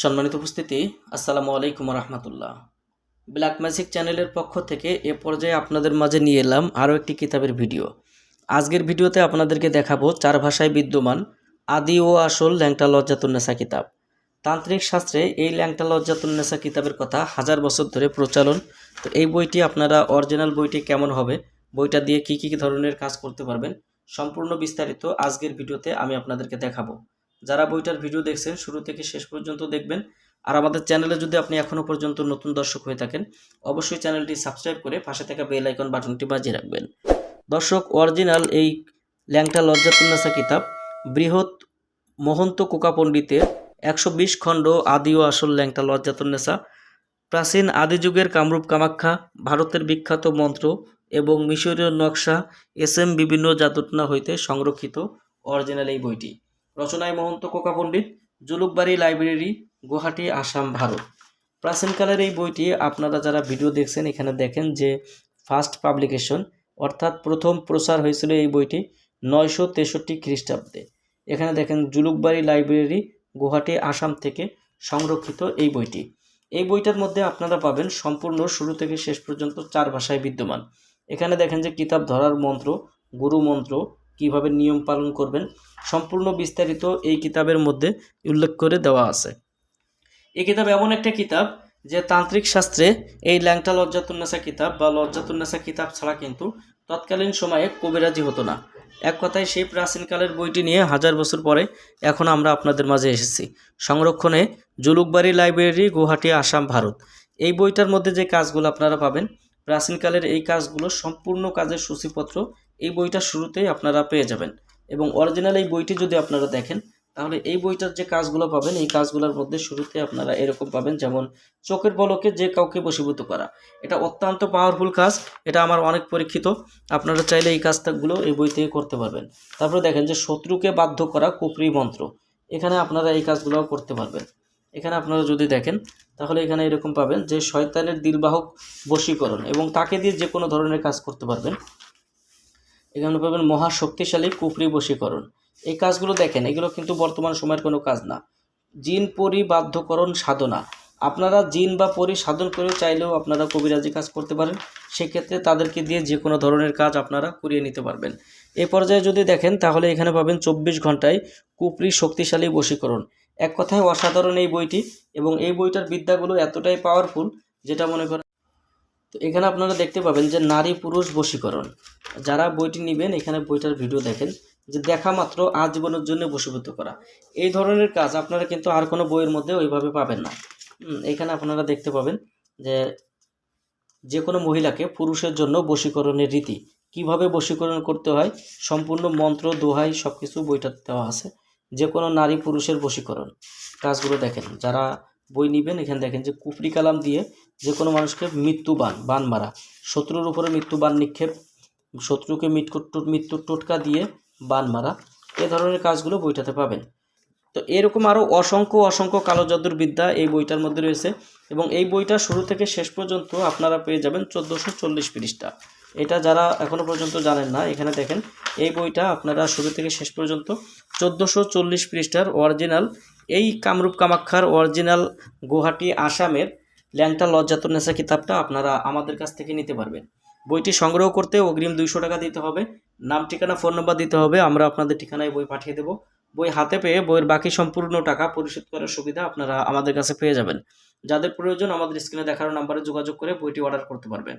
সম্মানিত উপস্থিতি, আসসালামু আলাইকুম রহমতুল্লাহ। ব্ল্যাক ম্যাজিক চ্যানেলের পক্ষ থেকে এ পর্যায়ে আপনাদের মাঝে নিয়ে এলাম আরও একটি কিতাবের ভিডিও। আজকের ভিডিওতে আপনাদেরকে দেখাবো 4 ভাষায় বিদ্যমান আদি ও আসল ল্যাংটা লজ্জাতুন্নেসা কিতাব। তান্ত্রিক শাস্ত্রে এই ল্যাংটা লজ্জাতুন্নেসা কিতাবের কথা হাজার বছর ধরে প্রচলন। তো এই বইটি আপনারা অরিজিনাল বইটি কেমন হবে, বইটা দিয়ে কি কি ধরনের কাজ করতে পারবেন, সম্পূর্ণ বিস্তারিত আজকের ভিডিওতে আমি আপনাদেরকে দেখাবো। যারা বইটার ভিডিও দেখছেন শুরু থেকে শেষ পর্যন্ত দেখবেন। আর আমাদের চ্যানেলে যদি আপনি এখনও পর্যন্ত নতুন দর্শক হয়ে থাকেন, অবশ্যই চ্যানেলটি সাবস্ক্রাইব করে পাশে থাকা বেল আইকন বাটনটি বাজিয়ে রাখবেন। দর্শক, অরিজিনাল এই ল্যাংটা লজ্জাতুন্নেসা কিতাব বৃহৎ মহন্ত কোকা পণ্ডিতের 120 খণ্ড আদি ও আসল ল্যাংটা লজ্জাতুন্নেসা, প্রাচীন আদি যুগের কামরূপ কামাখ্যা, ভারতের বিখ্যাত মন্ত্র এবং মিশরীয় নকশা বিভিন্ন জাদুটনা হইতে সংরক্ষিত অরিজিনাল এই বইটি। রচনায় মহন্ত কোকা পণ্ডিত, জুলুকবাড়ি লাইব্রেরি, গুয়াহাটি, আসাম, ভারত। প্রাচীনকালের এই বইটি আপনারা যারা ভিডিও দেখছেন এখানে দেখেন যে ফার্স্ট পাবলিকেশন অর্থাৎ প্রথম প্রচার হয়েছিল এই বইটি 963 খ্রিস্টাব্দে। এখানে দেখেন জুলুকবাড়ি লাইব্রেরি, গুয়াহাটি, আসাম থেকে সংরক্ষিত এই বইটি। এই বইটার মধ্যে আপনারা পাবেন সম্পূর্ণ শুরু থেকে শেষ পর্যন্ত 4 ভাষায় বিদ্যমান। এখানে দেখেন যে কিতাব ধরার মন্ত্র, গুরু মন্ত্র, কিভাবে নিয়ম পালন করবেন, সম্পূর্ণ বিস্তারিত এই কিতাবের মধ্যে উল্লেখ করে দেওয়া আছে। এই কিতাব এমন একটা কিতাব যে তান্ত্রিক শাস্ত্রে এই ল্যাংটা লজ্জাতুন্নেসা কিতাব বা লজ্জাতুন্নেসা কিতাব ছাড়া কিন্তু তৎকালীন সময়ে কবিরাজি হতো না। এক কথায় সেই প্রাচীনকালের বইটি নিয়ে হাজার বছর পরে এখন আমরা আপনাদের মাঝে এসেছি। সংরক্ষণে জুলুকবাড়ি লাইব্রেরি, গুয়াহাটি, আসাম, ভারত। এই বইটার মধ্যে যে কাজগুলো আপনারা পাবেন, প্রাচীনকালের এই কাজগুলো সম্পূর্ণ কাজের সূচিপত্র এই বইটার শুরুতেই আপনারা পেয়ে যাবেন। এবং অরিজিনাল এই বইটি যদি আপনারা দেখেন তাহলে এই বইটার যে কাজগুলো পাবেন এই কাজগুলোর মধ্যে শুরুতে আপনারা এরকম পাবেন, যেমন চোখের পলকে যে কাউকে বশীভূত করা। এটা অত্যন্ত পাওয়ারফুল কাজ, এটা আমার অনেক পরীক্ষিত। আপনারা চাইলে এই কাজগুলো এই বই থেকে করতে পারবেন। তারপরে দেখেন যে শত্রুকে বাধ্য করা কুফরি মন্ত্র, এখানে আপনারা এই কাজগুলো করতে পারবেন। এখানে আপনারা যদি দেখেন তাহলে এখানে এরকম পাবেন যে শয়তানের দিলবাহক বশীকরণ এবং তাকে দিয়ে যে কোনো ধরনের কাজ করতে পারবেন। এখানে পাবেন মহাশক্তিশালী কুফরি বশীকরণ। এই কাজগুলো দেখেন, এগুলো কিন্তু বর্তমান সময়ের কোনো কাজ না। জিন পরি বাধ্যকরণ সাধনা, আপনারা জিন বা পরি সাধন করেও চাইলেও আপনারা কবিরাজি কাজ করতে পারেন। সেক্ষেত্রে তাদেরকে দিয়ে যে কোনো ধরনের কাজ আপনারা করিয়ে নিতে পারবেন। এই পর্যায়ে যদি দেখেন তাহলে এখানে পাবেন 24 ঘন্টায় কুফরি শক্তিশালী বশীকরণ। এক কথায় অসাধারণ এই বইটি, এবং এই বইটার বিদ্যাগুলো এতটাই পাওয়ারফুল যেটা মনে করেন। তো এখানে আপনারা দেখতে পাবেন যে নারী পুরুষ বশীকরণ। যারা বইটি নেবেন এখানে বইটার ভিডিও দেখেন যে দেখা মাত্র আজীবনের জন্য বশীভূত করা। এই ধরনের কাজ আপনারা কিন্তু আর কোনো বইয়ের মধ্যে ওইভাবে পাবেন না। এখানে আপনারা দেখতে পাবেন যে যে কোনো মহিলাকে পুরুষের জন্য বশীকরণের রীতি, কিভাবে বশীকরণ করতে হয়, সম্পূর্ণ মন্ত্র দোহাই সব কিছু বইটাতে দেওয়া আছে। যে কোনো নারী পুরুষের বশীকরণ কাজগুলো দেখেন। যারা বই নেবেন এখানে দেখেন যে কুফরি কালাম দিয়ে যে কোনো মানুষকে বান মারা, শত্রুর উপরে বান নিক্ষেপ, শত্রুকে মৃত্যুর টোটকা দিয়ে বান মারা, এ ধরনের কাজগুলো বইটাতে পাবেন। তো এরকম আরও অসংখ্য কালো জাদুর বিদ্যা এই বইটার মধ্যে রয়েছে, এবং এই বইটা শুরু থেকে শেষ পর্যন্ত আপনারা পেয়ে যাবেন 1440 পৃষ্ঠা। এটা যারা এখনও পর্যন্ত জানেন না, এখানে দেখেন এই বইটা আপনারা শুরু থেকে শেষ পর্যন্ত 1440 পৃষ্ঠার অরিজিনাল এই কামরূপ কামাখ্যার অরিজিনাল গুয়াহাটি আসামের ল্যাংটা লজ্জাতুন্নেসা কিতাবটা আপনারা আমাদের কাছ থেকে নিতে পারবেন। বইটি সংগ্রহ করতে অগ্রিম 200 টাকা দিতে হবে, নাম ঠিকানা ফোন নাম্বার দিতে হবে, আমরা আপনাদের ঠিকানায় বই পাঠিয়ে দেব। বই হাতে পেয়ে বইয়ের বাকি সম্পূর্ণ টাকা পরিশোধ করার সুবিধা আপনারা আমাদের কাছে পেয়ে যাবেন। যাদের প্রয়োজন আমাদের স্ক্রিনে দেখানো নাম্বারে যোগাযোগ করে বইটি অর্ডার করতে পারবেন।